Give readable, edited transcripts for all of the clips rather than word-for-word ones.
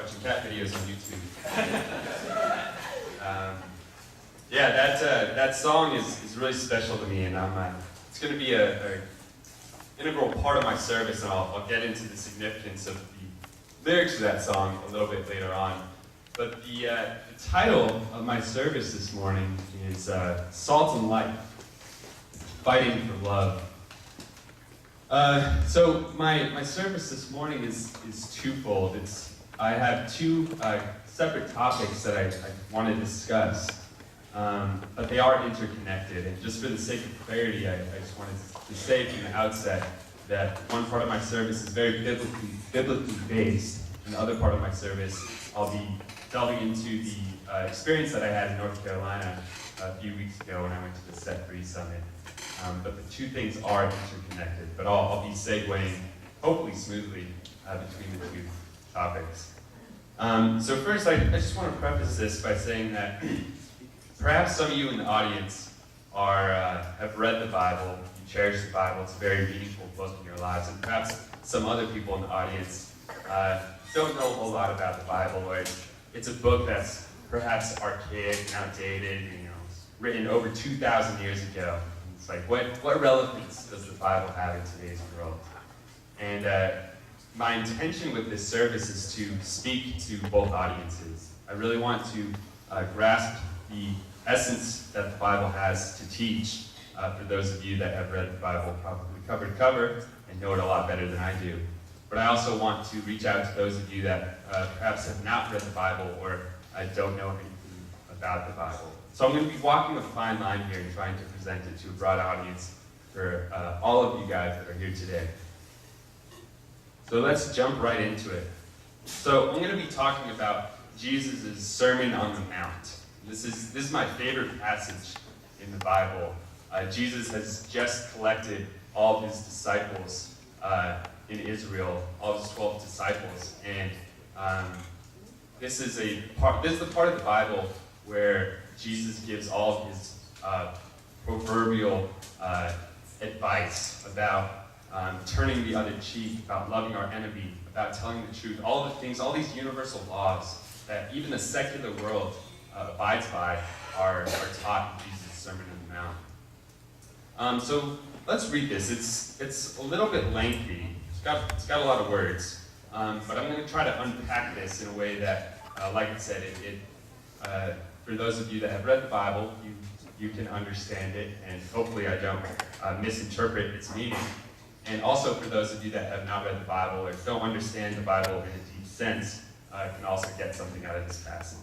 watching cat videos on YouTube. That song is really special to me, and it's going to be a integral part of my service, and I'll get into the significance of the lyrics of that song a little bit later on. But the title of my service this morning is Salt and Light, Fighting for Love. So my service this morning is twofold. I have two separate topics that I want to discuss, but they are interconnected. And just for the sake of clarity, I just wanted to say from the outset that one part of my service is very biblically based, and the other part of my service, I'll be delving into the experience that I had in North Carolina a few weeks ago when I went to the Set Free Summit. But the two things are interconnected, but I'll be segueing, hopefully smoothly, between the two topics. So first, I just want to preface this by saying that perhaps some of you in the audience have read the Bible, you cherish the Bible, it's a very meaningful book in your lives, and perhaps some other people in the audience don't know a whole lot about the Bible, or it's a book that's perhaps archaic and outdated, written over 2,000 years ago. It's like, what relevance does the Bible have in today's world? And my intention with this service is to speak to both audiences. I really want to grasp the essence that the Bible has to teach for those of you that have read the Bible probably cover to cover and know it a lot better than I do. But I also want to reach out to those of you that perhaps have not read the Bible or don't know anything about the Bible. So I'm going to be walking a fine line here and trying to present it to a broad audience for all of you guys that are here today. So let's jump right into it. So I'm going to be talking about Jesus' Sermon on the Mount. This is my favorite passage in the Bible. Jesus has just collected all of his disciples in Israel, all of his 12 disciples, and this is the part of the Bible where Jesus gives all of his proverbial advice about turning the other cheek, about loving our enemy, about telling the truth, all the things, all these universal laws that even the secular world abides by are taught in Jesus' Sermon on the Mount. So let's read this. It's a little bit lengthy. It's got a lot of words, but I'm going to try to unpack this in a way that, like I said, for those of you that have read the Bible, you can understand it, and hopefully I don't misinterpret its meaning. And also for those of you that have not read the Bible or don't understand the Bible in a deep sense, can also get something out of this passage.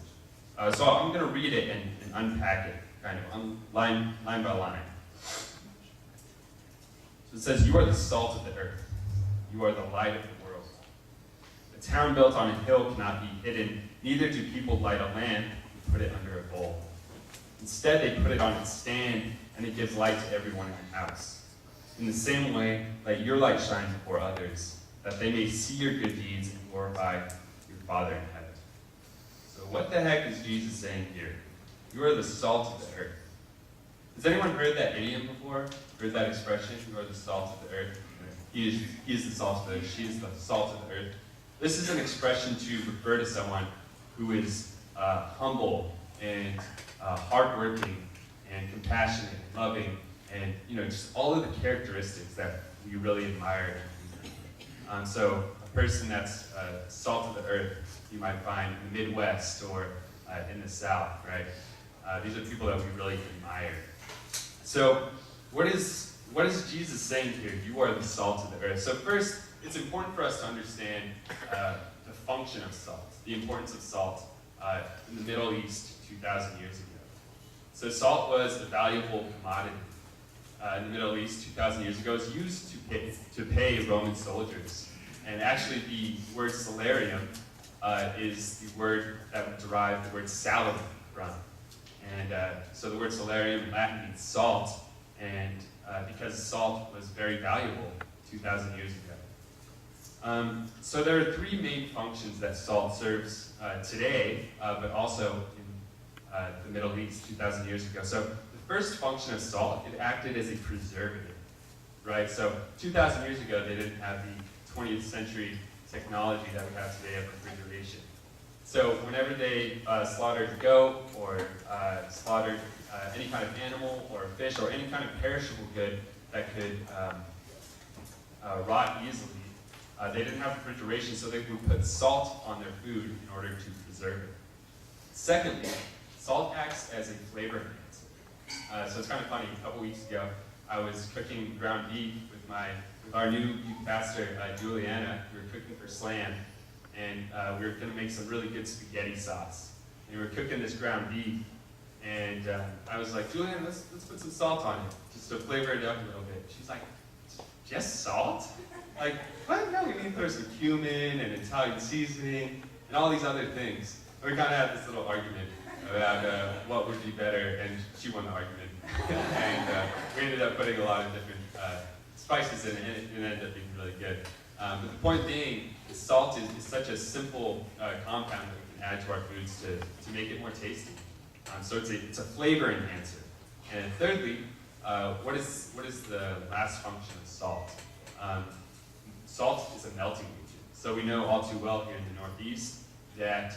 So I'm going to read it and unpack it, kind of line by line. So it says, "You are the salt of the earth. You are the light of the world. A town built on a hill cannot be hidden, neither do people light a lamp and put it under a bowl. Instead, they put it on its stand, and it gives light to everyone in the house. In the same way, let your light shine before others, that they may see your good deeds and glorify your Father in heaven." So what the heck is Jesus saying here? You are the salt of the earth. Has anyone heard that idiom before? Heard that expression? You are the salt of the earth. He is the salt of the earth. She is the salt of the earth. This is an expression to refer to someone who is humble and hardworking and compassionate and loving, and just all of the characteristics that we really admire. So a person that's salt of the earth, you might find in the Midwest or in the South, right? These are people that we really admire. So what is Jesus saying here? You are the salt of the earth. So first, it's important for us to understand the function of salt, the importance of salt in the Middle East 2,000 years ago. So salt was a valuable commodity in the Middle East 2,000 years ago. It was used to pay Roman soldiers. And actually the word salarium is the word that would derive the word salary from. And so the word salarium in Latin means salt, and because salt was very valuable 2,000 years ago. So there are three main functions that salt serves today, but also in the Middle East 2,000 years ago. So the first function of salt, it acted as a preservative, right? So 2,000 years ago, they didn't have the 20th century technology that we have today of refrigeration. So whenever they slaughtered a goat or slaughtered any kind of animal or fish or any kind of perishable good that could rot easily, they didn't have refrigeration, so they would put salt on their food in order to preserve it. Secondly, salt acts as a flavor enhancer. So it's kind of funny. A couple weeks ago, I was cooking ground beef with our new youth pastor, Juliana. We were cooking for Slam, and we were going to make some really good spaghetti sauce. And we were cooking this ground beef, and I was like, Juliana, let's put some salt on it, just to flavor it up a little bit. She's like, just salt? Like, what? No, we need to throw some cumin and Italian seasoning and all these other things. And we kind of had this little argument about what would be better, and she won the argument. And we ended up putting a lot of different spices in it, and it ended up being really good. But the point being, salt is such a simple compound that we can add to our foods to make it more tasty. So it's a flavor enhancer. And thirdly, what is the last function of salt? Salt is a melting agent. So we know all too well here in the Northeast that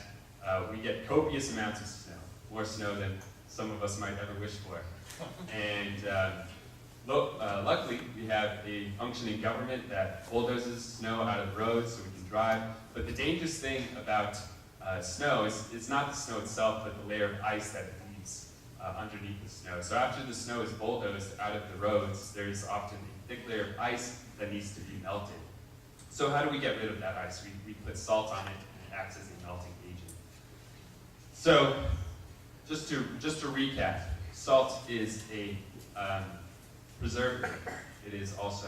we get copious amounts of snow, more snow than some of us might ever wish for. And luckily, we have a functioning government that bulldozes snow out of the roads so we can drive. But the dangerous thing about snow is not the snow itself, but the layer of ice that it leaves underneath the snow. So after the snow is bulldozed out of the roads, there's often a thick layer of ice that needs to be melted. So how do we get rid of that ice? We put salt on it, and it acts as a melting agent. So just to recap, salt is a preservative. It is also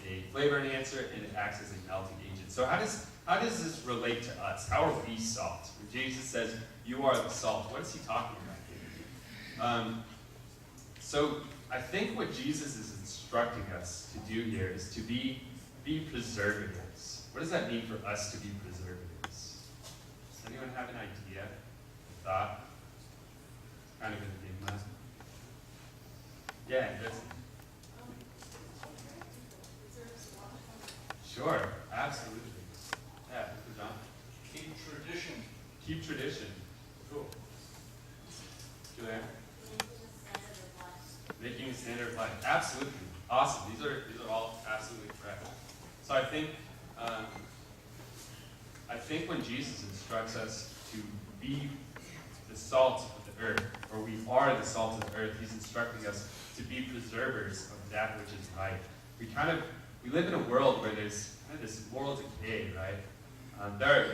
a flavor enhancer, and it acts as a melting agent. So how does this relate to us? How are we salt? When Jesus says, "You are the salt," what is he talking about here? So I think what Jesus is instructing us to do here is to be preservatives. What does that mean for us to be preservatives? Does anyone have an idea, a thought? Kind of an enigma. Yeah, that's sure, absolutely. Yeah, Mr. John. Keep tradition. Keep tradition. Cool. Julianne? Making a standard of life. Absolutely. Awesome. These are all absolutely correct. So I think when Jesus instructs us to be the salt of the earth, or we are the salt of the earth, he's instructing us to be preservers of that which is right. We live in a world where there's kind of this moral decay, right?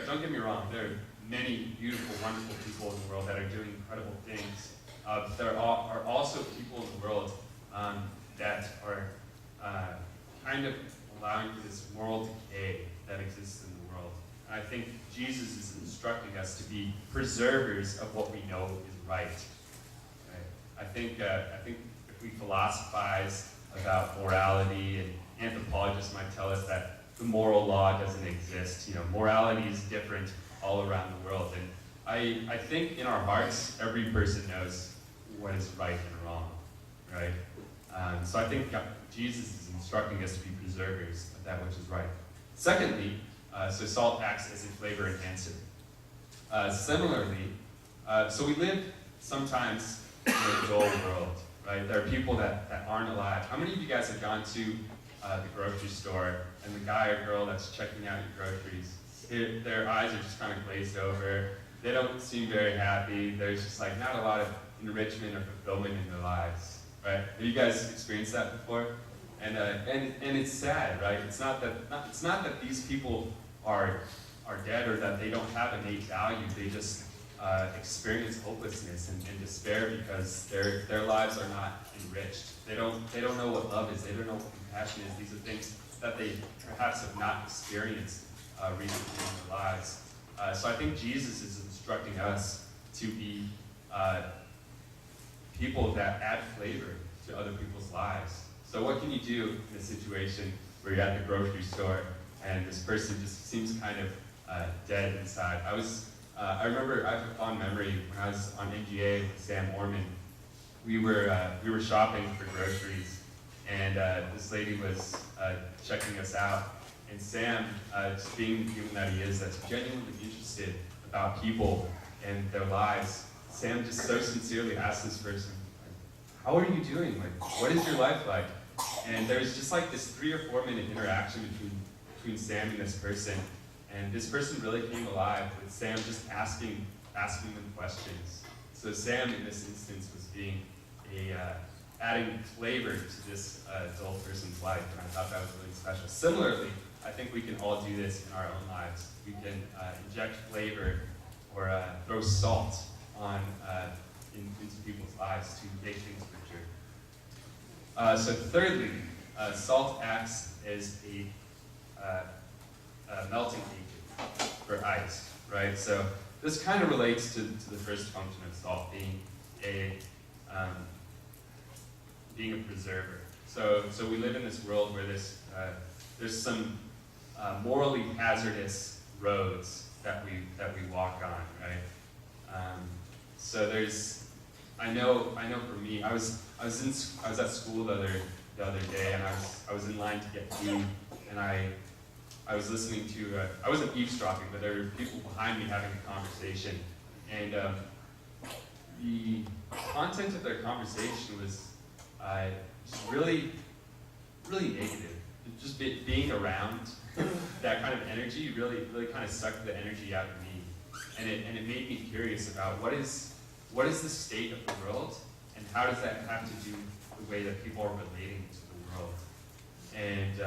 Don't get me wrong, there are many beautiful, wonderful people in the world that are doing incredible things. There are also people in the world that are kind of allowing for this moral decay that exists in the world. And I think Jesus is instructing us to be preservers of what we know is right. I think if we philosophize about morality, and anthropologists might tell us that the moral law doesn't exist. You know, morality is different all around the world. And I think in our hearts, every person knows what is right and wrong, right? So I think Jesus is instructing us to be preservers of that which is right. Secondly, so salt acts as a flavor enhancer. Similarly, so we live sometimes in a dull world, right? There are people that aren't alive. How many of you guys have gone to the grocery store, and the guy or girl that's checking out your groceries, their eyes are just kind of glazed over. They don't seem very happy. There's just like not a lot of enrichment or fulfillment in their lives, right? Have you guys experienced that before? And it's sad, right? It's not that these people are dead or that they don't have innate value. They just experience hopelessness and despair because their lives are not enriched. They don't know what love is. They don't know what compassion is. These are things that they perhaps have not experienced recently in their lives. So I think Jesus is instructing us to be people that add flavor to other people's lives. So what can you do in a situation where you're at the grocery store and this person just seems kind of dead inside? I remember, I have a fond memory when I was on NGA with Sam Orman. We were shopping for groceries, and this lady was checking us out. And Sam, just being the human that he is, that's genuinely interested about people and their lives, Sam just so sincerely asked this person, how are you doing? Like, what is your life like? And there's just like this 3 or 4 minute interaction between Sam and this person. And this person really came alive with Sam just asking them questions. So Sam, in this instance, was being adding flavor to this dull person's life, and I thought that was really special. Similarly, I think we can all do this in our own lives. We can inject flavor or throw salt on into people's lives to make things richer. So thirdly, salt acts as a melting agent for ice, right? So this kind of relates to the first function of salt being a preserver. So we live in this world where there's some morally hazardous roads that we walk on, right? So I know for me, I was at school the other day, and I was in line to get food, and I was listening to I wasn't eavesdropping, but there were people behind me having a conversation, and the content of their conversation was just really negative. Just being around that kind of energy really kind of sucked the energy out of me, and it made me curious about what is the state of the world, and how does that have to do with the way that people are relating to the world. And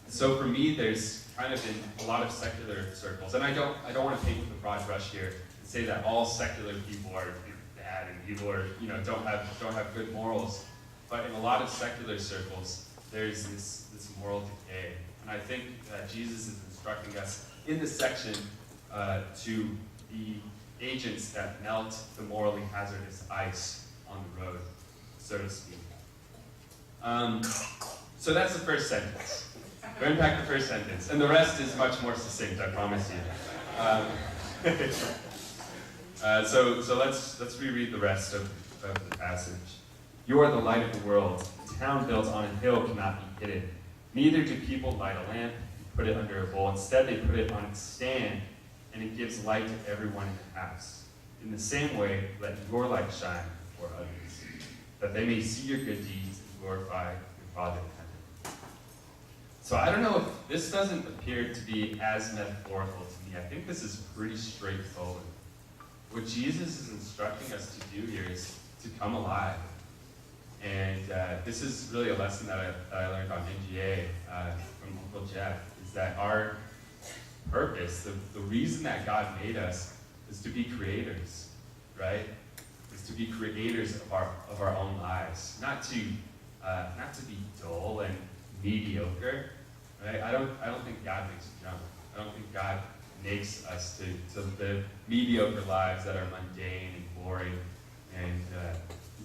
so for me, there's kind of been a lot of secular circles, and I don't want to paint with a broad brush here and say that all secular people are bad and people are don't have good morals. But in a lot of secular circles, there's this moral decay. And I think that Jesus is instructing us in this section to be agents that melt the morally hazardous ice on the road, so to speak. So that's the first sentence. Go unpack the first sentence. And the rest is much more succinct, I promise you. So let's reread the rest of the passage. You are the light of the world. A town built on a hill cannot be hidden. Neither do people light a lamp and put it under a bowl. Instead, they put it on its stand, and it gives light to everyone in the house. In the same way, let your light shine before others, that they may see your good deeds and glorify your Father in heaven. So I don't know if this doesn't appear to be as metaphorical to me. I think this is pretty straightforward. What Jesus is instructing us to do here is to come alive. And this is really a lesson that I learned on NGA from Uncle Jeff, is that our purpose, the reason that God made us, is to be creators, right? Is to be creators of our own lives, not to be dull and mediocre, right? I don't think God makes a jump. I don't think God makes us to live mediocre lives that are mundane and boring and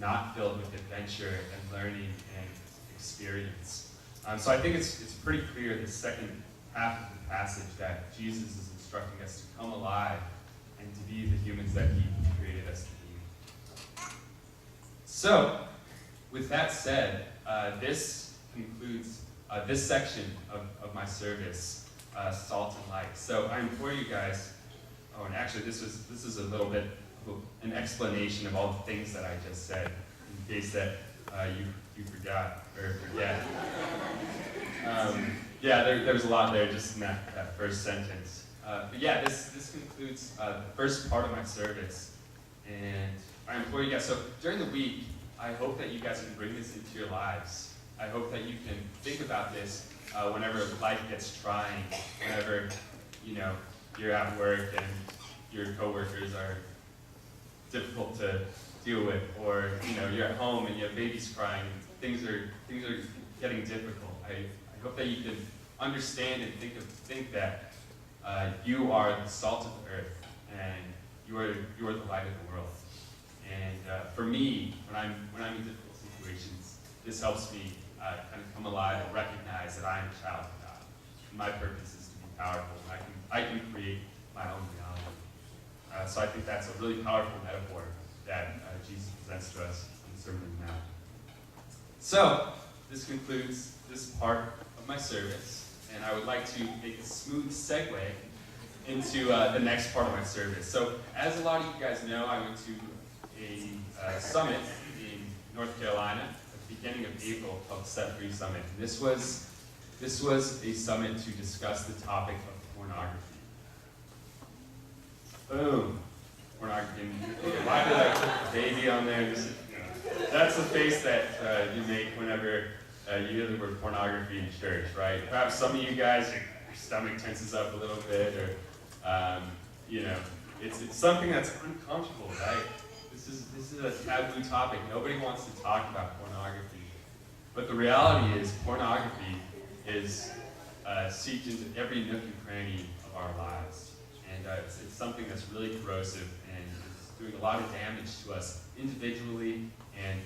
not filled with adventure and learning and experience. So I think it's pretty clear the second half of the passage that Jesus is instructing us to come alive and to be the humans that He created us to be. So, with that said, this concludes this section of my service, Salt and Light. So I implore you guys, and actually this is a little bit an explanation of all the things that I just said, in case that you forgot or forget. There's a lot there just in that first sentence. But yeah, this concludes the first part of my service. And I implore you guys, so during the week, I hope that you guys can bring this into your lives. I hope that you can think about this whenever life gets trying, whenever you're at work and your coworkers are difficult to deal with, or you're at home and you have babies crying, things are getting difficult. I hope that you can understand and think that you are the salt of the earth and you are the light of the world. And for me, when I'm in difficult situations, this helps me kind of come alive and recognize that I am a child of God. And my purpose is to be powerful, and I can create my own reality. So I think that's a really powerful metaphor that Jesus presents to us in the Sermon on the Mount. So this concludes this part of my service, and I would like to make a smooth segue into the next part of my service. So, as a lot of you guys know, I went to a summit in North Carolina at the beginning of April called the Set Free Summit. And this was a summit to discuss the topic of pornography. Boom. Pornography. Why did I put baby on there? That's the face that you make whenever you hear the word pornography in church, right? Perhaps some of you guys, your stomach tenses up a little bit, or it's something that's uncomfortable, right? This is a taboo topic. Nobody wants to talk about pornography, but the reality is pornography is seeped into every nook and cranny of our lives, and it's something that's really corrosive and is doing a lot of damage to us individually and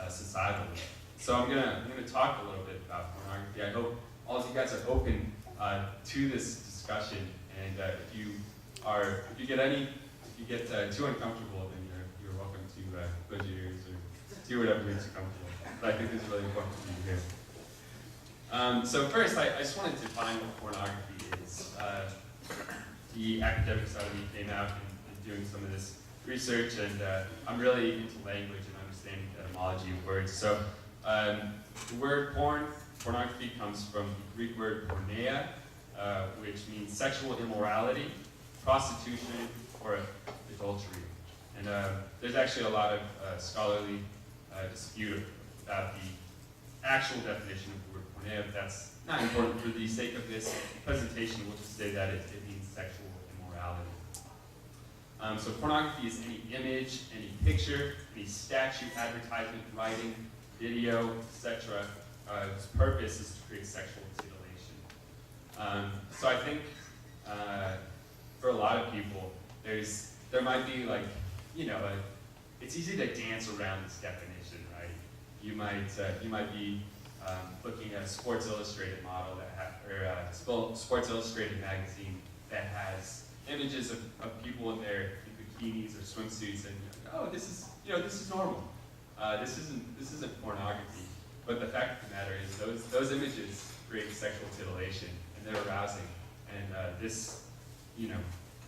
societally. So I'm gonna talk a little bit about pornography. I hope all of you guys are open to this discussion, and if you get too uncomfortable, then you're welcome to close your ears or do whatever makes you comfortable. But I think it's really important for you to hear. So first, I just wanted to define what pornography is. The academic side of me came out and doing some of this research, and I'm really into language and understanding the etymology of words. So the word pornography comes from the Greek word porneia, which means sexual immorality, prostitution, or adultery. And there's actually a lot of scholarly dispute about the actual definition of the word porneia, but that's not important for the sake of this presentation. We'll just say that it means sexual immorality. So pornography is any image, any picture, any statue, advertisement, writing, video, etc. Its purpose is to create sexual titillation. So I think for a lot of people, there might be it's easy to dance around this definition, right? You might be looking at a Sports Illustrated model Sports Illustrated magazine that has images of people in bikinis or swimsuits, and this is normal. This isn't pornography. But the fact of the matter is those images create sexual titillation, and they're arousing. And this,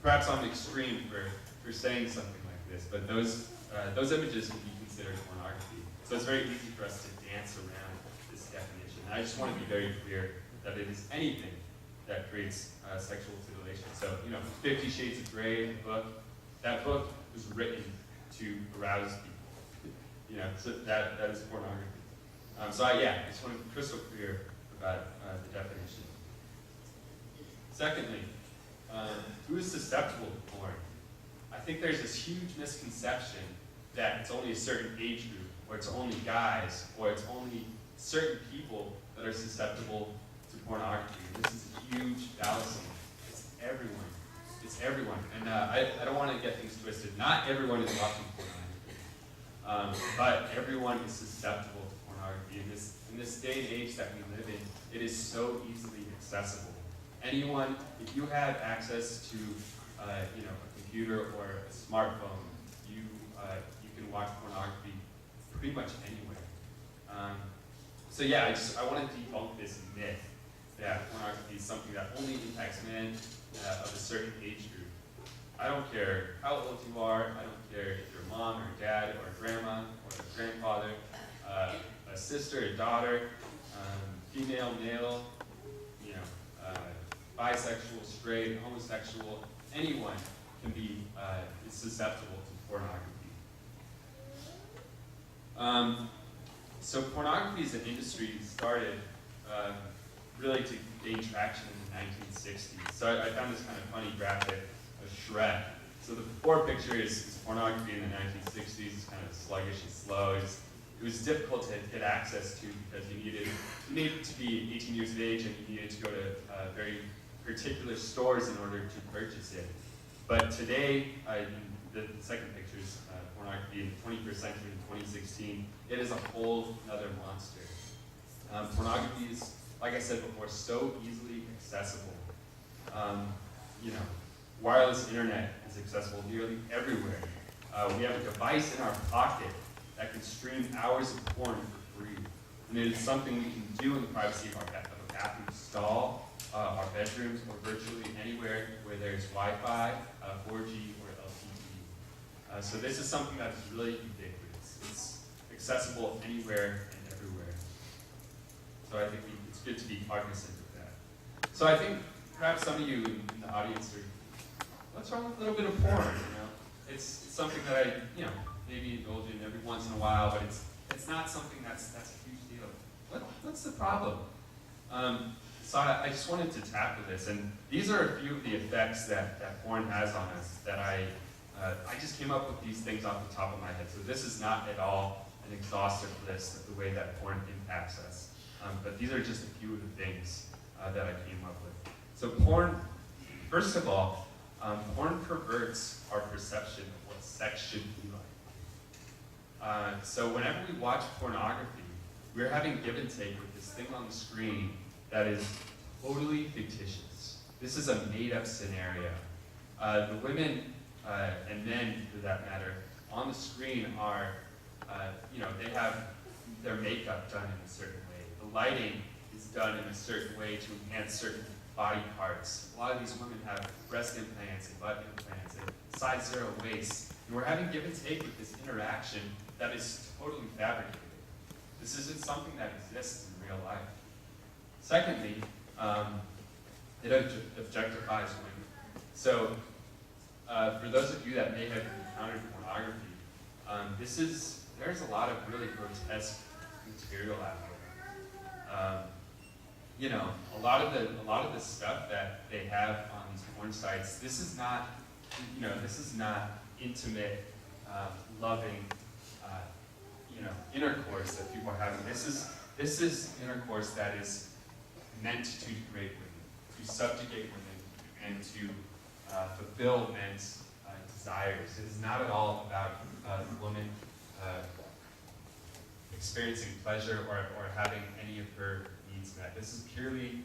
perhaps I'm extreme for saying something like this, but those images can be considered pornography. So it's very easy for us to dance around this definition. And I just want to be very clear that it is anything that creates sexual titillation. So, 50 Shades of Grey, the book, that book was written to arouse people. So that is pornography. I just want to be crystal clear about the definition. Secondly, who is susceptible to porn? I think there's this huge misconception that it's only a certain age group, or it's only guys, or it's only certain people that are susceptible to pornography. This is a huge fallacy. It's everyone. It's everyone. And I don't want to get things twisted. Not everyone is watching pornography, but everyone is susceptible to pornography. In this day and age that we live in, it is so easily accessible. Anyone, if you have access to a computer or a smartphone, you can watch pornography pretty much anywhere. I want to debunk this myth that pornography is something that only impacts men of a certain age group. I don't care how old you are. I don't care if you're a mom or a dad or a grandma or a grandfather, a sister, a daughter, female, male, bisexual, straight, homosexual. Anyone can be is susceptible to pornography. So pornography as an industry started really to gain traction in the 1960s. So I found this kind of funny graphic of Shrek. So the before picture is pornography in the 1960s. It's kind of sluggish and slow. It was difficult to get access to because you needed to be 18 years of age, and you needed to go to very particular stores in order to purchase it. But today, the second picture is pornography in the 21st century in 2016. It is a whole other monster. Pornography is, like I said before, so easily accessible. Wireless internet is accessible nearly everywhere. We have a device in our pocket that can stream hours of porn for free. And it is something we can do in the privacy of a bathroom stall, our bedrooms, or virtually anywhere where there's Wi-Fi, 4G, or LTE. So this is something that's really ubiquitous. It's accessible anywhere and everywhere. So I think it's good to be cognizant of that. So I think perhaps some of you in the audience are, what's wrong with a little bit of porn? It's something that I, maybe indulge in every once in a while, but it's not something that's a huge deal. What's the problem? So I just wanted to tackle this, and these are a few of the effects that porn has on us. That I just came up with these things off the top of my head. So this is not at all an exhaustive list of the way that porn impacts us. But these are just a few of the things that I came up with. So porn, first of all, porn perverts our perception of what sex should be like. So whenever we watch pornography, we're having give and take with this thing on the screen that is totally fictitious. This is a made-up scenario. The women and men, for that matter, on the screen are, they have their makeup done in a certain way. The lighting is done in a certain way to enhance certain body parts. A lot of these women have breast implants and butt implants and size zero waists. And we're having give and take with this interaction that is totally fabricated. This isn't something that exists in real life. Secondly, it objectifies women. So, for those of you that may have encountered pornography, there's a lot of really grotesque material out there. A lot of the stuff that they have on these porn sites, this is not intimate, loving, intercourse that people are having. This is intercourse that is meant to degrade women, to subjugate women, and to fulfill men's desires. It is not at all about the woman experiencing pleasure or having any of her needs met. This is purely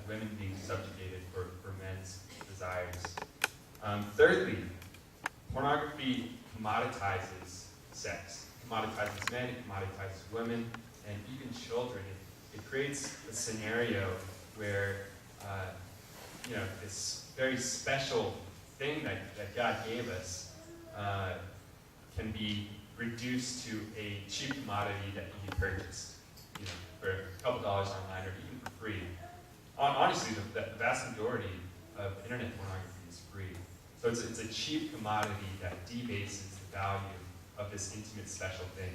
women being subjugated for men's desires. Thirdly, pornography commoditizes sex. It commoditizes men, it commoditizes women, and even children. It creates a scenario where this very special thing that God gave us can be reduced to a cheap commodity that can be purchased, for a couple dollars online or even for free. Honestly, the vast majority of internet pornography is free. So it's a cheap commodity that debases the value of this intimate, special thing.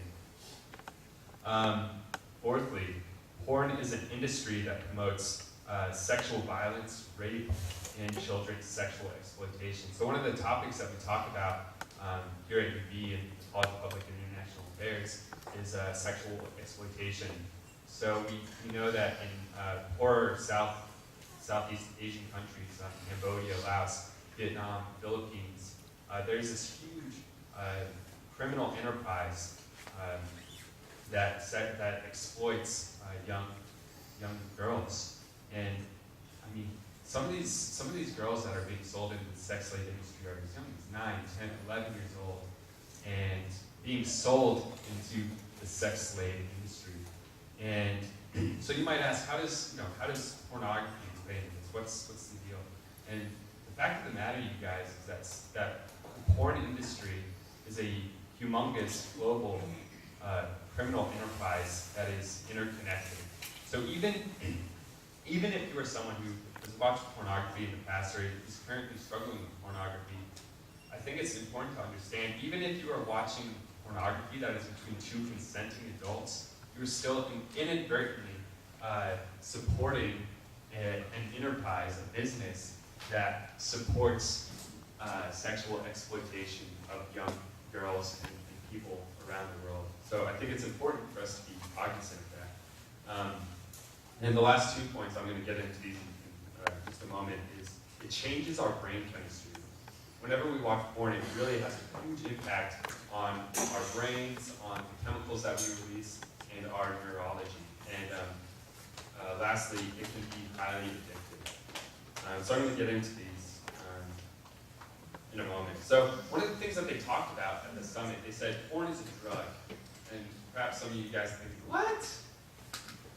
Fourthly, porn is an industry that promotes sexual violence, rape, and children's sexual exploitation. So one of the topics that we talk about here at UB and the College of Public and International Affairs is sexual exploitation. So we know that in poorer Southeast Asian countries, Cambodia, Laos, Vietnam, Philippines, there's this huge criminal enterprise that exploits young girls. And I mean, some of these girls that are being sold into the sex slave industry are as young as 9, 10, 11 years old, and being sold into the sex slave industry. And so you might ask, how does pornography play into this? What's the deal? And the fact of the matter, you guys, is that the porn industry is a humongous global criminal enterprise that is interconnected. So even if you are someone who has watched pornography in the past or is currently struggling with pornography, I think it's important to understand, even if you are watching pornography that is between two consenting adults, you're still inadvertently supporting an enterprise, a business that supports sexual exploitation of young girls and people around the world. So I think it's important for us to be cognizant of that. And the last 2 points, I'm going to get into these in just a moment, is it changes our brain chemistry. Whenever we watch porn, it really has a huge impact on our brains, on the chemicals that we release, and our neurology. And lastly, it can be highly addictive. So I'm going to get into these in a moment. So one of the things that they talked about at the summit, they said porn is a drug. And perhaps some of you guys think, what?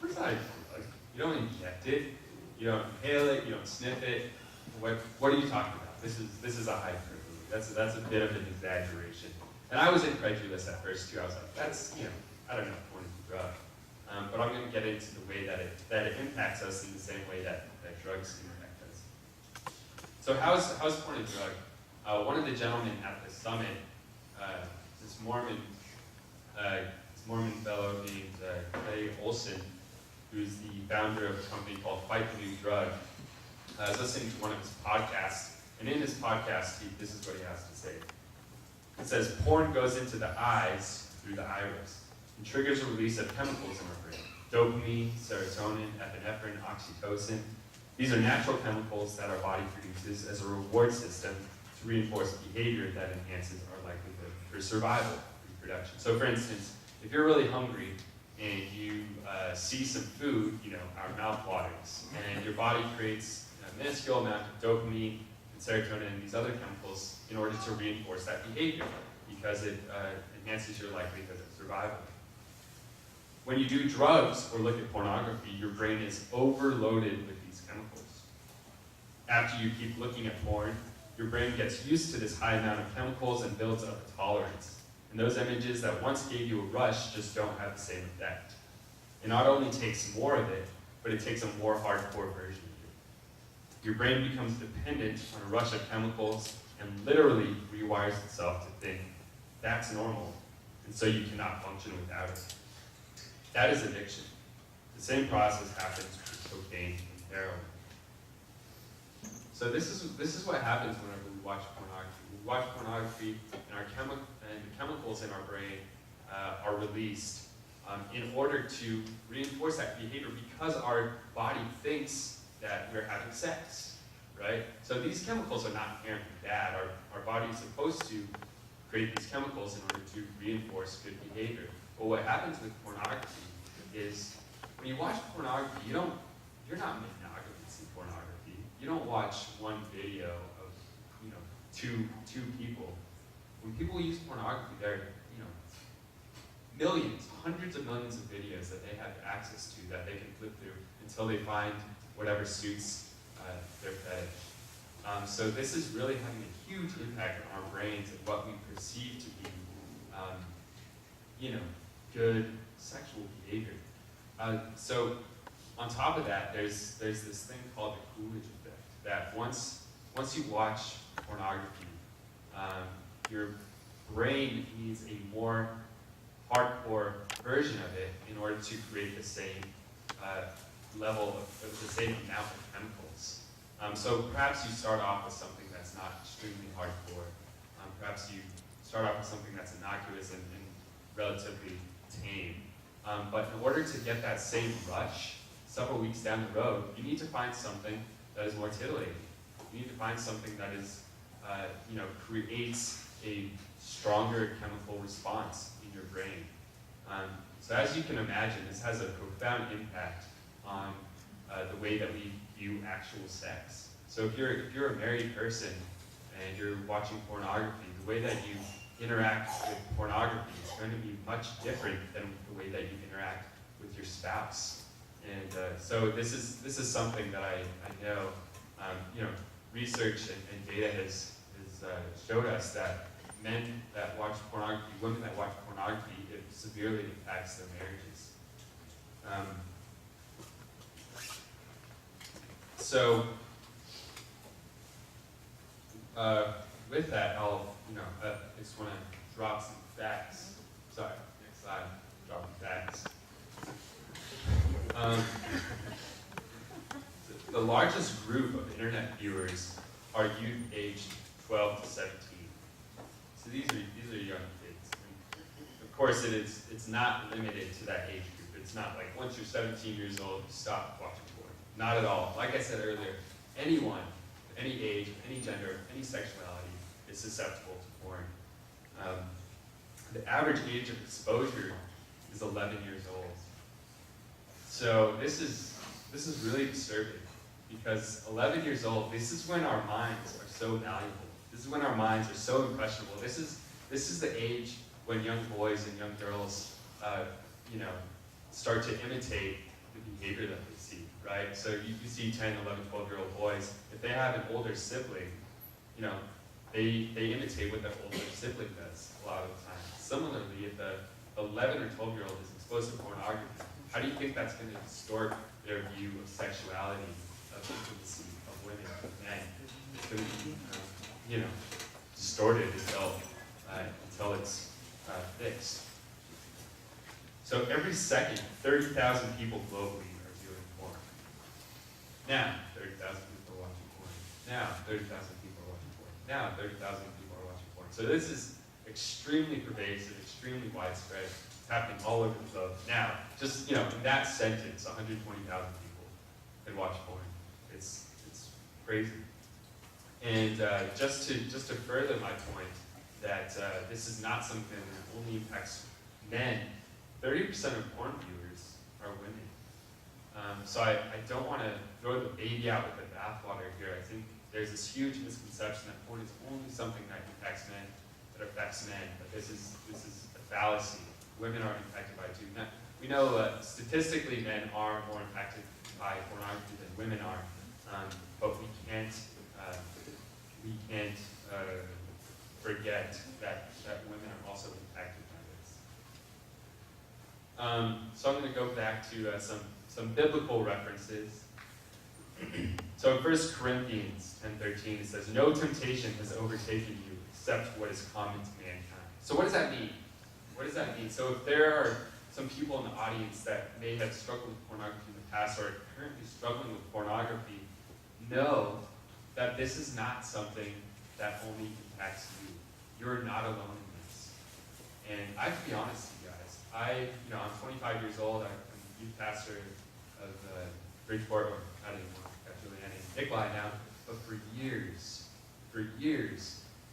Where's that a drug? You don't inject it. You don't inhale it, you don't sniff it. What are you talking about? This is a hyperbole. That's a bit of an exaggeration. And I was incredulous at first too. I was like, that's, I don't know, porn is a drug. But I'm going to get into the way that it impacts us in the same way that drugs impact us. So how's porn a drug? One of the gentlemen at the summit, this Mormon fellow named Clay Olson, who's the founder of a company called Fight the New Drug, I was listening to one of his podcasts, and in his podcast, this is what he has to say. It says, porn goes into the eyes through the iris and triggers a release of chemicals in our brain. Dopamine, serotonin, epinephrine, oxytocin. These are natural chemicals that our body produces as a reward system to reinforce behavior that enhances our likelihood for survival, reproduction. So for instance, if you're really hungry and you see some food, our mouth waters, and your body creates a minuscule amount of dopamine and serotonin and these other chemicals in order to reinforce that behavior because it enhances your likelihood of survival. When you do drugs or look at pornography, your brain is overloaded with these chemicals. After you keep looking at porn, your brain gets used to this high amount of chemicals and builds up a tolerance. And those images that once gave you a rush just don't have the same effect. It not only takes more of it, but it takes a more hardcore version of it. Your brain becomes dependent on a rush of chemicals and literally rewires itself to think that's normal, and so you cannot function without it. That is addiction. The same process happens with cocaine and heroin. So this is what happens whenever we watch pornography. We watch pornography, and the chemicals in our brain are released in order to reinforce that behavior because our body thinks that we're having sex, right? So these chemicals are not inherently bad. Our body is supposed to create these chemicals in order to reinforce good behavior. But what happens with pornography is when you watch pornography, you're not monogamous in pornography. You don't watch one video of two people. When people use pornography, there are millions, hundreds of millions of videos that they have access to that they can flip through until they find whatever suits their fetish. So this is really having a huge impact on our brains and what we perceive to be, good sexual behavior. So on top of that, there's this thing called the Coolidge effect. That once you watch pornography, your brain needs a more hardcore version of it in order to create the same level of the same amount of chemicals. So perhaps you start off with something that's not extremely hardcore. Perhaps you start off with something that's innocuous and relatively tame. But in order to get that same rush several weeks down the road, you need to find something that is more titillating. You need to find something that is, creates a stronger chemical response in your brain. So as you can imagine, this has a profound impact on the way that we view actual sex. So if you're a married person and you're watching pornography, the way that you interact with pornography is going to be much different than the way that you interact with your spouse. And so this is something that I know, research and data has showed us that men that watch pornography, women that watch pornography, it severely impacts their marriages. With that, I just want to drop some facts. Sorry, next slide. Drop some facts. The largest group of internet viewers are youth aged 12 to 17. So these are young kids. And of course, it's not limited to that age group. It's not like once you're 17 years old, you stop watching porn. Not at all. Like I said earlier, anyone, any age, any gender, any sexuality is susceptible to porn. The average age of exposure is 11 years old. So this is really disturbing because 11 years old, this is when our minds are so valuable. This is when our minds are so impressionable. This is the age when young boys and young girls, start to imitate the behavior that they see, right? So you see 10, 11, 12-year-old boys, if they have an older sibling, you know, they imitate what their older sibling does a lot of the time. Similarly, if the 11 or 12-year-old is exposed to pornography, how do you think that's going to distort their view of sexuality, of intimacy, of women, of men? It's going to be, you know, distorted until it's fixed. So every second, 30,000 people globally are viewing porn. Now, 30,000 people are watching porn. Now, 30,000 people are watching porn. Now, 30,000 people are watching porn. So this is extremely pervasive, extremely widespread. It's happening all over the globe. Now, just, you know, in that sentence, 120,000 people can watch porn. It's crazy. And just to further my point that this is not something that only impacts men, 30% of porn viewers are women. So I don't want to throw the baby out with the bathwater here. I think there's this huge misconception that porn is only something that impacts men, that affects men, but this is a fallacy. Women are impacted by it too. Now, we know statistically men are more impacted by pornography than women are, but we can't forget that women are also impacted by this. So I'm going to go back to some biblical references. So in 1 Corinthians 10:13 it says, "No temptation has overtaken you except what is common to mankind." So what does that mean? What does that mean? So if there are some people in the audience that may have struggled with pornography in the past or are currently struggling with pornography, know that this is not something that only impacts you. You're not alone in this. And I have to be honest with you guys. I'm 25 years old. I'm the youth pastor of Bridgeport, or not anymore, got Juliana and Nikolai now. But for years,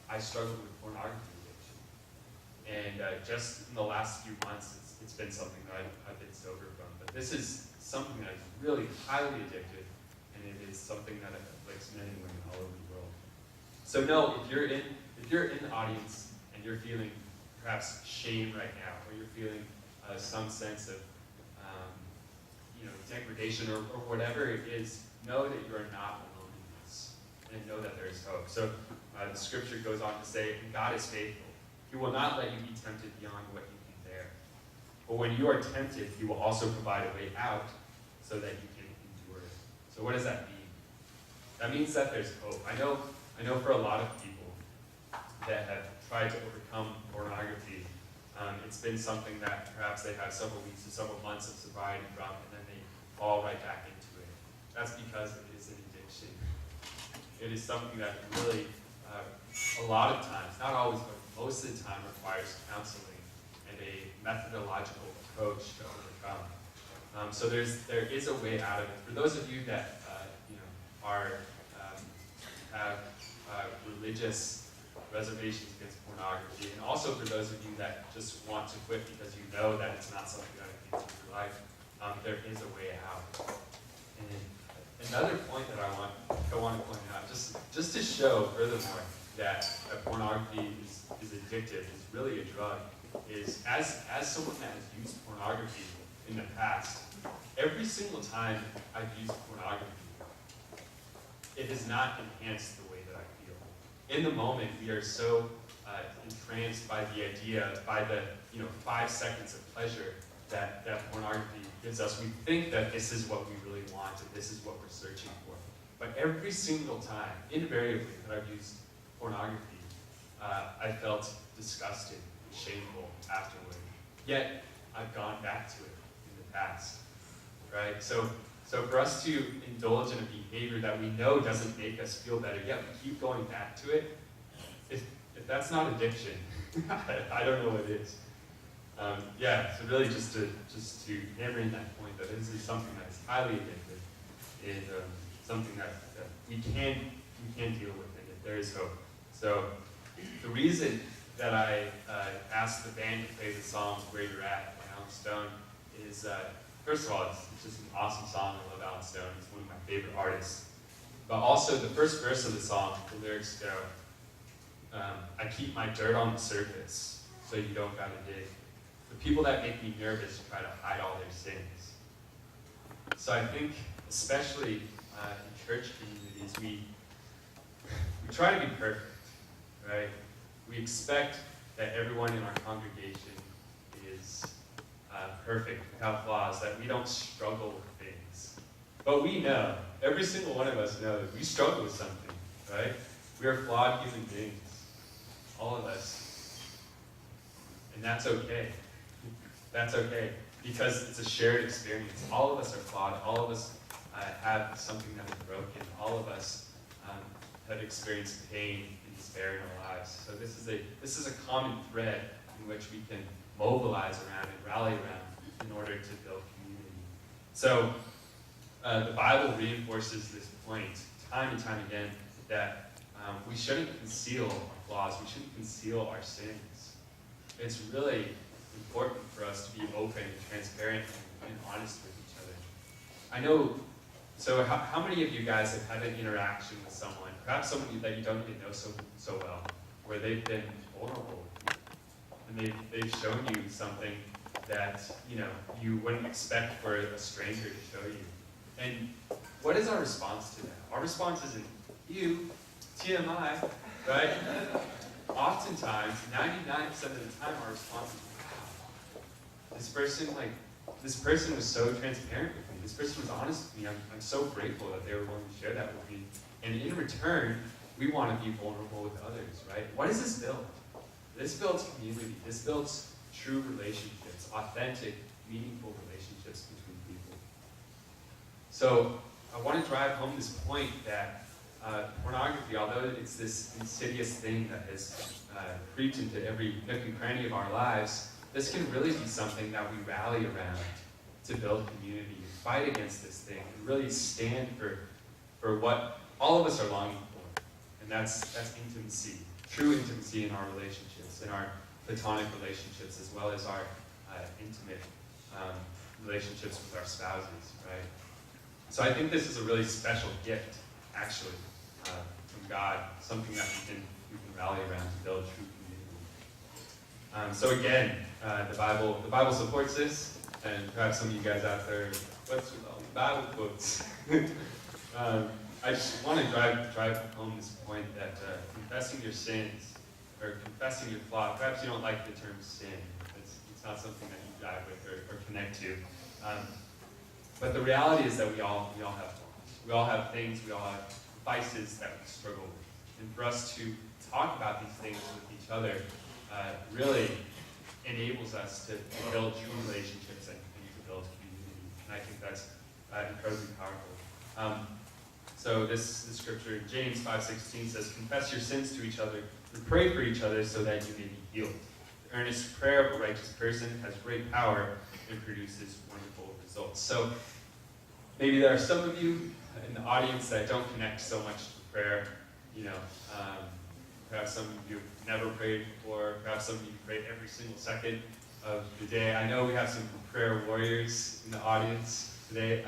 I struggled with pornography addiction. And just in the last few months, it's been something that I've been sober from. But this is something that is really highly addictive, and it is something that afflicts men and women all over the world. So no, if you're in the audience and you're feeling perhaps shame right now, or you're feeling some sense of degradation or whatever it is, know that you are not alone in this, and know that there is hope. So the scripture goes on to say, "And God is faithful. He will not let you be tempted beyond what you can bear. But when you are tempted, He will also provide a way out so that you can endure it." So what does that mean? That means that there's hope. I know for a lot of people that have tried to overcome pornography, it's been something that perhaps they have several weeks or several months of sobriety from, and then they fall right back into it. That's because it is an addiction. It is something that really, a lot of times, not always, but most of the time, requires counseling and a methodological approach to overcome. So there is a way out of it. For those of you that have religious reservations against pornography, and also for those of you that just want to quit because you know that it's not something that affects your life, there is a way out. And another point that I want to point out, just to show furthermore that pornography is addictive, is really a drug, is as someone that has used pornography in the past, every single time I've used pornography, it has not enhanced the way that I feel. In the moment, we are so entranced by the idea, by the 5 seconds of pleasure that pornography gives us. We think that this is what we really want and this is what we're searching for. But every single time, invariably, that I've used pornography, I felt disgusted and shameful afterward. Yet, I've gone back to it in the past, right? So for us to indulge in a behavior that we know doesn't make us feel better, yet we keep going back to it, if that's not addiction, I don't know what is. So really just to hammer in that point that this is something that's highly addictive, and something that we can deal with, and that there is hope. So the reason that I asked the band to play the song "Where You're At" by Alan Stone is, first of all, it's just an awesome song. I love Alan Stone. He's one of my favorite artists. But also the first verse of the song, the lyrics go, "I keep my dirt on the surface, so you don't gotta dig. The people that make me nervous try to hide all their sins." So I think, especially in church communities, we try to be perfect, right? We expect that everyone in our congregation is perfect, without flaws, that we don't struggle with things. But we know, every single one of us knows, we struggle with something, right? We are flawed human beings, all of us. And that's okay. That's okay, because it's a shared experience. All of us are flawed. All of us have something that is broken. All of us have experienced pain and despair in our lives. So this is a common thread in which we can mobilize around and rally around in order to build community. So the Bible reinforces this point time and time again that we shouldn't conceal our flaws. We shouldn't conceal our sins. It's really important for us to be open and transparent and honest with each other. I know, so how many of you guys have had an interaction with someone, perhaps someone that you don't even know so well, where they've been vulnerable and they've shown you something that you wouldn't expect for a stranger to show you? And what is our response to that? Our response isn't, "You, TMI," right? Oftentimes, 99% of the time, our response is, "Wow, this person was so transparent with me. This person was honest with me. I'm so grateful that they were willing to share that with me." And in return, we want to be vulnerable with others, right? What does this build? This builds community. This builds true relationships, authentic, meaningful relationships between people. So I want to drive home this point that pornography, although it's this insidious thing that has creeped into every nook and cranny of our lives, this can really be something that we rally around to build community, and fight against this thing, and really stand for what all of us are longing for. And that's intimacy, true intimacy in our relationships, in our platonic relationships, as well as our intimate relationships with our spouses, right? So I think this is a really special gift, actually, from God, something that we can rally around to build true community. So again, the Bible supports this, and perhaps some of you guys out there, what's with all the Bible quotes? I just want to drive home this point that confessing your sins, or confessing your flaw, perhaps you don't like the term sin. It's not something that you dive with or connect to. But the reality is that we all have flaws. We all have things, we all have vices that we struggle with. And for us to talk about these things with each other really enables us to build true relationships and to build community. And I think that's incredibly powerful. So this scripture, James 5:16 says, "Confess your sins to each other and pray for each other so that you may be healed. The earnest prayer of a righteous person has great power and produces wonderful results." So maybe there are some of you in the audience that don't connect so much to prayer. Perhaps some of you have never prayed before. Perhaps some of you pray every single second of the day. I know we have some prayer warriors in the audience today.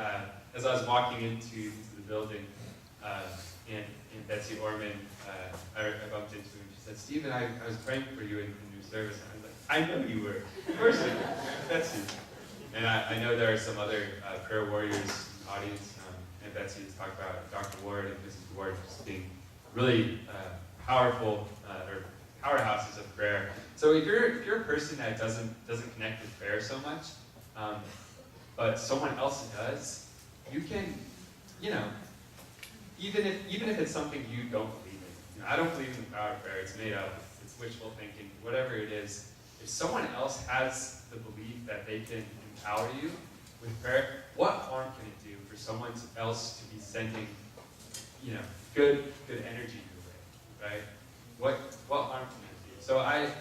As I was walking into the building, and Betsy Orman, I bumped into her and she said, "Stephen, I was praying for you in your service." And I was like, "I know you were. Of course I know. Betsy." And I know there are some other prayer warriors in the audience, and Betsy has talked about Dr. Ward and Mrs. Ward just being really powerful or powerhouses of prayer. So if you're a person that doesn't connect with prayer so much, but someone else does, you can, even if it's something you don't believe in. I don't believe in the power of prayer. It's made up. It's wishful thinking. Whatever it is, if someone else has the belief that they can empower you with prayer, what harm can it do for someone else to be sending, good energy your way, right? What harm can it do? So I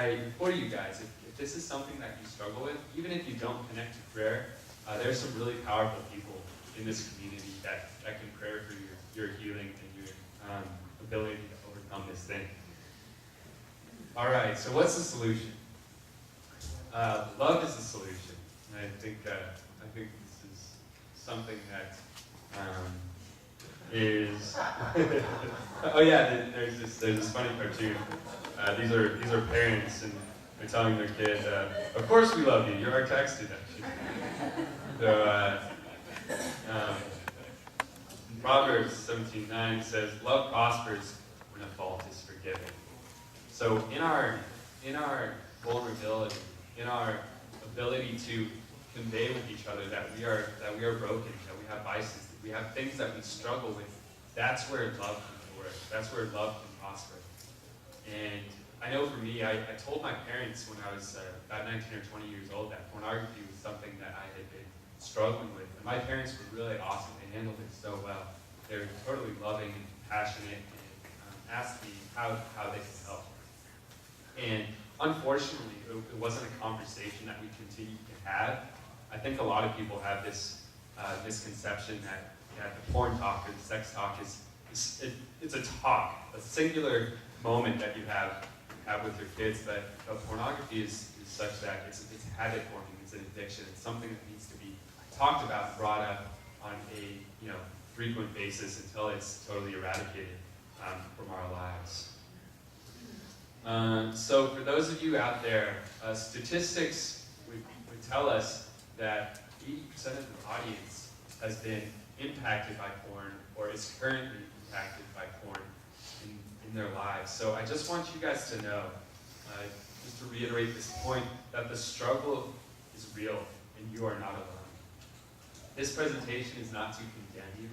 implore you guys, if this is something that you struggle with, even if you don't connect to prayer, there's some really powerful people in this community that can pray for your healing and your ability to overcome this thing. All right, so what's the solution? Love is the solution. And I think this is something that is. Oh yeah, there's this funny cartoon. These are parents and they're telling their kid, "Of course we love you. You're our tax deduction." So Proverbs 17:9 says, "Love prospers when a fault is forgiven." So in our vulnerability, in our ability to convey with each other that we are broken, that we have vices, that we have things that we struggle with, that's where love can flourish. That's where love can prosper. And I know for me, I told my parents when I was about 19 or 20 years old that pornography was something that I had been struggling with. And my parents were really awesome. They handled it so well. They were totally loving and passionate and asked me how they could help. And unfortunately, it wasn't a conversation that we continued to have. I think a lot of people have this misconception that the porn talk or the sex talk it's a talk, a singular moment that you have with your kids, but pornography is such that it's habit forming, it's an addiction, it's something that needs to be talked about and brought up on a frequent basis until it's totally eradicated from our lives. So for those of you out there, statistics would tell us that 80% of the audience has been impacted by porn or is currently impacted by porn in their lives. So I just want you guys to know, just to reiterate this point, that the struggle is real and you are not alone. This presentation is not to condemn you.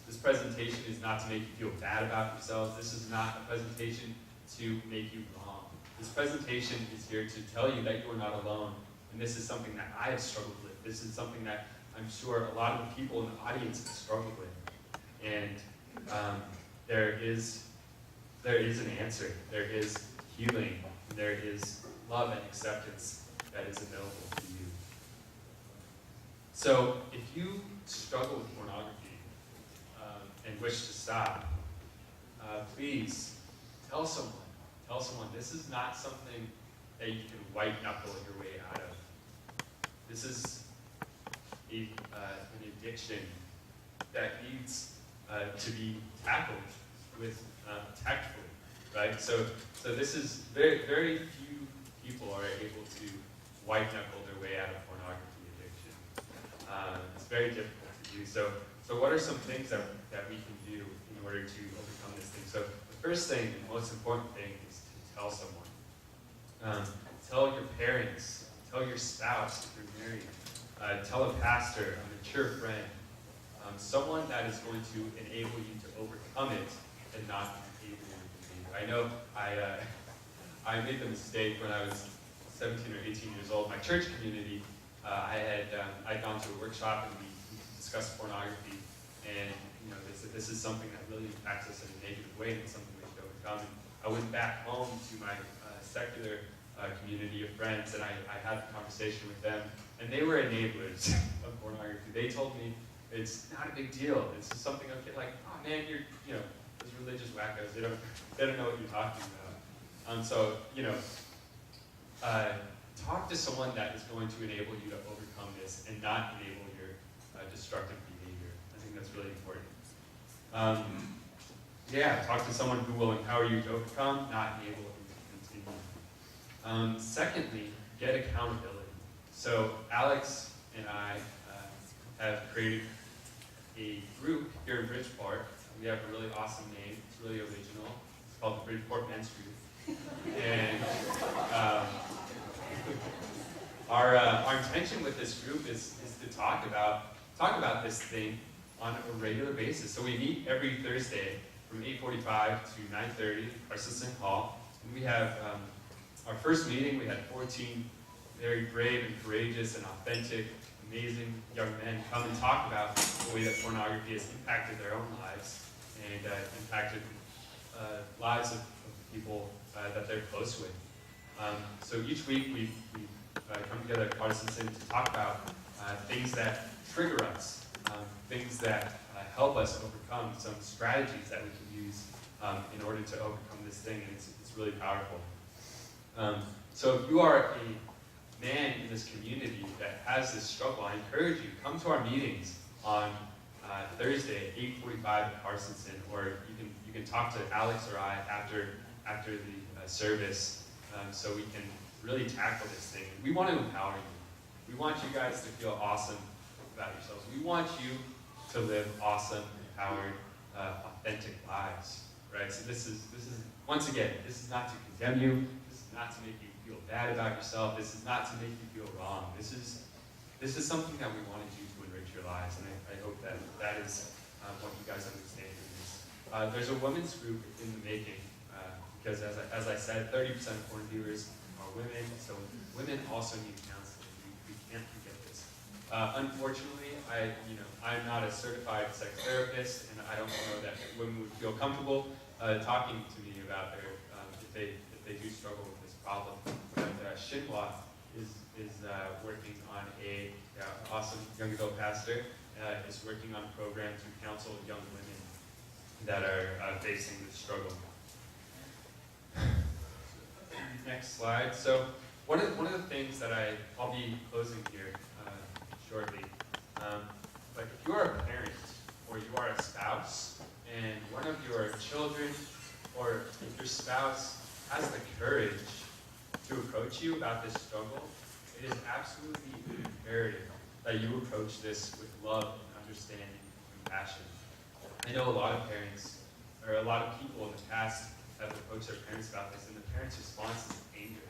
This presentation is not to make you feel bad about yourselves. This is not a presentation to make you wrong. This presentation is here to tell you that you are not alone. And this is something that I have struggled with. This is something that I'm sure a lot of the people in the audience have struggled with. And there is an answer. There is healing. There is love and acceptance that is available to you. So if you struggle with pornography and wish to stop, please tell someone. Tell someone this is not something that you can white knuckle your way out of. This is an addiction that needs to be tackled with tactfully, right? So this is very, very few people are able to white knuckle their way out of pornography addiction. It's very difficult to do. So what are some things that we can do in order to overcome this thing? So the first thing, the most important thing, is to tell someone. Tell your parents. Tell your spouse if you're married. Tell a pastor, a mature friend. Someone that is going to enable you to overcome it and not enable you to continue. I know I made the mistake when I was 17 or 18 years old. My church community, I'd gone to a workshop and we discussed pornography, and they said this is something that really impacts us in a negative way and it's something we should overcome. And I went back home to my secular community of friends, and I had a conversation with them, and they were enablers of pornography. They told me it's not a big deal. It's just something okay, like, oh man, you're those religious wackos. They don't know what you're talking about. Talk to someone that is going to enable you to overcome this and not enable your destructive behavior. I think that's really important. Talk to someone who will empower you to overcome, not enable you to continue. Secondly, get accountability. So Alex and I have created a group here in Bridgeport. We have a really awesome name. It's really original. It's called the Bridgeport Men's Group. And our intention with this group is to talk about this thing on a regular basis. So we meet every Thursday from 8:45 to 9:30 at Carson Hall. And we have our first meeting. We had 14 very brave and courageous and authentic, amazing young men come and talk about the way that pornography has impacted their own lives and impacted lives of people that they're close with. So each week we come together at Carson to talk about things that trigger us, things that help us overcome, some strategies that we can use in order to overcome this thing, and it's really powerful. So if you are a man in this community that has this struggle, I encourage you, come to our meetings on Thursday at 8:45 at Carsonson, or you can talk to Alex or I after the service, so we can really tackle this thing. We want to empower you. We want you guys to feel awesome about yourselves. We want you to live awesome, empowered, authentic lives, right? So this is once again, this is not to condemn you. This is not to make you feel bad about yourself. This is not to make you feel wrong. This is something that we want to do to enrich your lives, and I hope that is what you guys understand in this. There's a women's group in the making, because as I said, 30% of porn viewers are women, so women also need counseling. We can't forget this. Unfortunately, I'm not a certified sex therapist, and I don't know that women would feel comfortable talking to me about if they do struggle with this problem. But Shinwa is working on a awesome young adult pastor is working on a program to counsel young women that are facing this struggle. Next slide. So one of the things that I'll be closing here shortly. But if you are a parent or you are a spouse and one of your children or if your spouse has the courage to approach you about this struggle, it is absolutely imperative that you approach this with love and understanding and compassion. I know a lot of parents, or a lot of people in the past have approached their parents about this, and the parents' response is anger.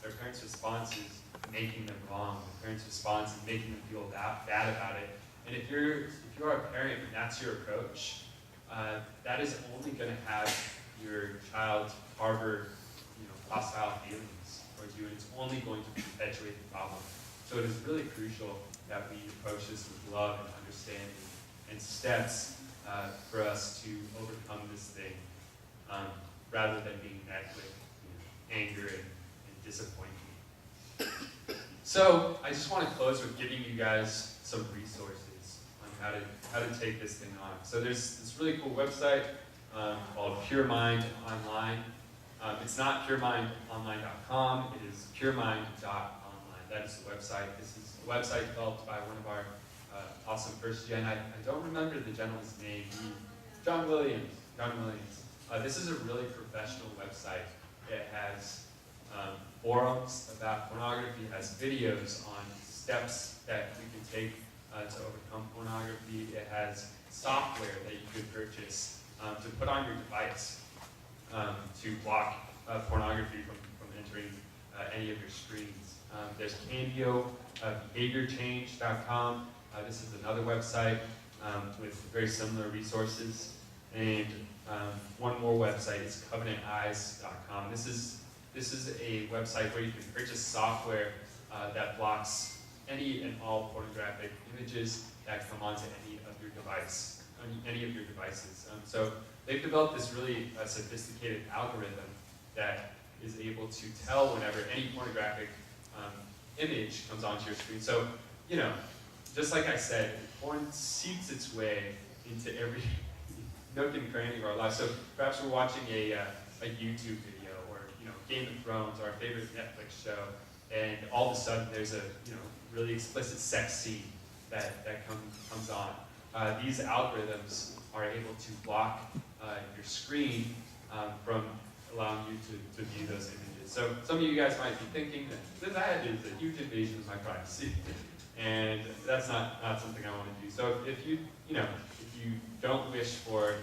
Their parents' response is making them wrong. The parents' response is making them feel bad about it. And if you're a parent and that's your approach, that is only going to have your child harbor hostile feelings towards you, and it's only going to perpetuate the problem. So it is really crucial that we approach this with love and understanding and steps for us to overcome this thing, rather than being met with anger and disappointment. So I just want to close with giving you guys some resources on how to take this thing on. So there's this really cool website called Pure Mind Online. It's not puremindonline.com, it is puremind.online. That is the website. This is a website developed by one of our awesome first gen. I don't remember the gentleman's name. John Williams. This is a really professional website. It has forums about pornography. It has videos on steps that we can take to overcome pornography. It has software that you could purchase to put on your device to block pornography from entering any of your screens. There's Candio, behaviorchange.com. This is another website with very similar resources. And one more website is covenanteyes.com. This is a website where you can purchase software that blocks any and all pornographic images that come onto any of your devices. So they've developed this really sophisticated algorithm that is able to tell whenever any pornographic image comes onto your screen. So, just like I said, porn seeps its way into every nook and cranny of our lives. So perhaps we're watching a YouTube video or Game of Thrones, our favorite Netflix show, and all of a sudden there's a really explicit sex scene that comes on. These algorithms are able to block your screen from allowing you to view those images. So some of you guys might be thinking that is a huge invasion of my privacy, and that's not something I want to do. So if you don't wish for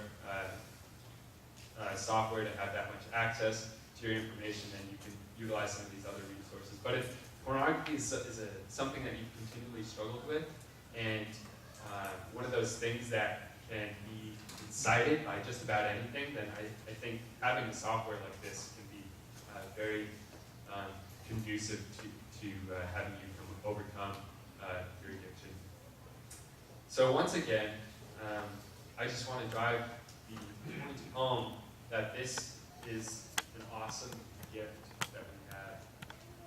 software to have that much access to your information, then you can utilize some of these other resources. But if pornography is something that you've continually struggled with, and one of those things that can be incited by just about anything, then I think having a software like this can be very conducive to having you overcome your addiction. So once again, I just want to drive the point home that this is an awesome gift that we have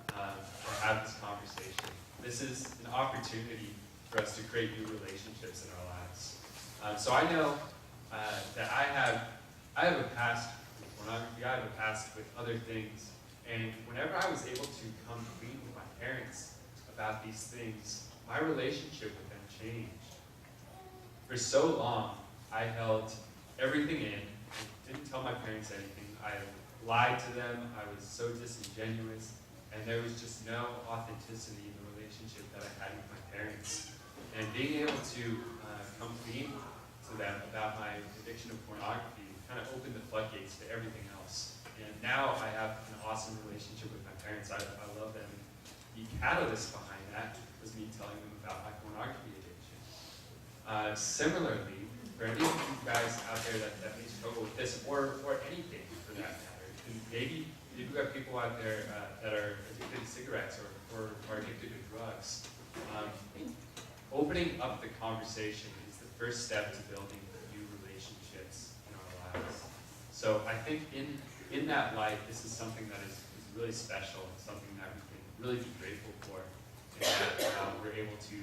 to have this conversation. This is an opportunity for us to create new relationships in our lives. So I know that I have a past with pornography, I have a past with other things, and whenever I was able to come clean with my parents about these things, my relationship with them changed. For so long, I held everything in, didn't tell my parents anything, I lied to them, I was so disingenuous, and there was just no authenticity in the relationship that I had with my parents. And being able to come clean to to them about my addiction of pornography kind of opened the floodgates to everything else. And now I have an awesome relationship with my parents. I love them. The catalyst behind that was me telling them about my pornography addiction. Similarly, for any of you guys out there that may struggle with this, or anything for that matter, and maybe you have people out there that are addicted to cigarettes or are addicted to drugs, opening up the conversation is the first step to building new relationships in our lives. So I think in that light, this is something that is really special and something that we can really be grateful for, and that we're able to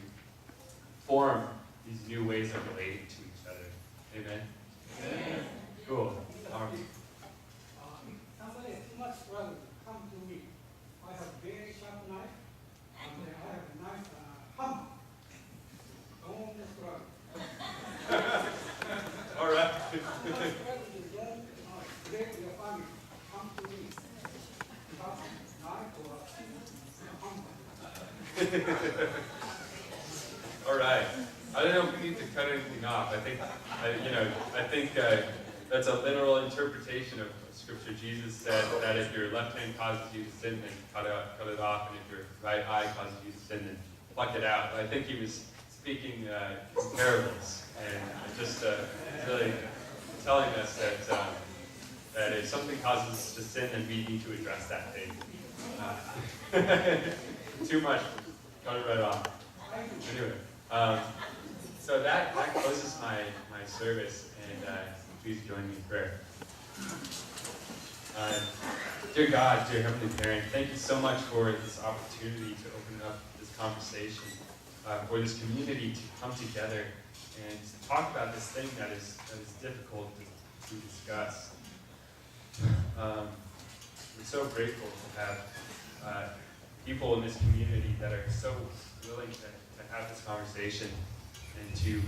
form these new ways of relating to each other. Amen? Amen. Cool. Somebody is too much struggle. Come to me. I have very sharp knife, and I have a nice hammer. Don't struggle. All right. Break your family. Come to me. Have a knife or a hammer. All right. I don't know if we need to cut anything off. I think that's a literal interpretation of Scripture. Jesus said that if your left hand causes you to sin, then cut it off, and if your right eye causes you to sin, then pluck it out. But I think he was speaking in parables, and just really telling us that if something causes us to sin, then we need to address that thing. Too much, cut it right off. Anyway, so that closes my service, and please join me in prayer. Dear God, dear Heavenly Parent, thank you so much for this opportunity to open up this conversation, for this community to come together and to talk about this thing that is difficult to discuss. We're so grateful to have people in this community that are so willing to have this conversation and to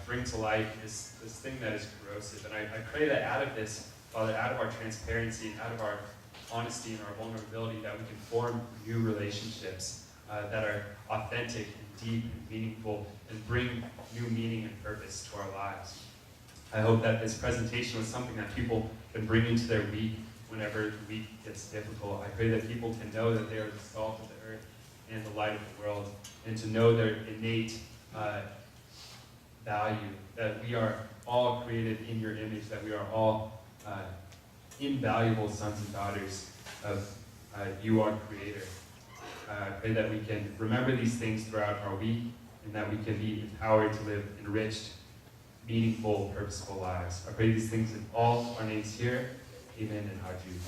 bring to light this thing that is corrosive. And I pray that out of this, Father, out of our transparency and out of our honesty and our vulnerability, that we can form new relationships that are authentic and deep and meaningful and bring new meaning and purpose to our lives. I hope that this presentation was something that people can bring into their week whenever the week gets difficult. I pray that people can know that they are the salt of the earth and the light of the world, and to know their innate value, that we are all created in your image, that we are all invaluable sons and daughters of you, our Creator. I pray that we can remember these things throughout our week, and that we can be empowered to live enriched, meaningful, purposeful lives. I pray these things in all our names here. Amen and Haju.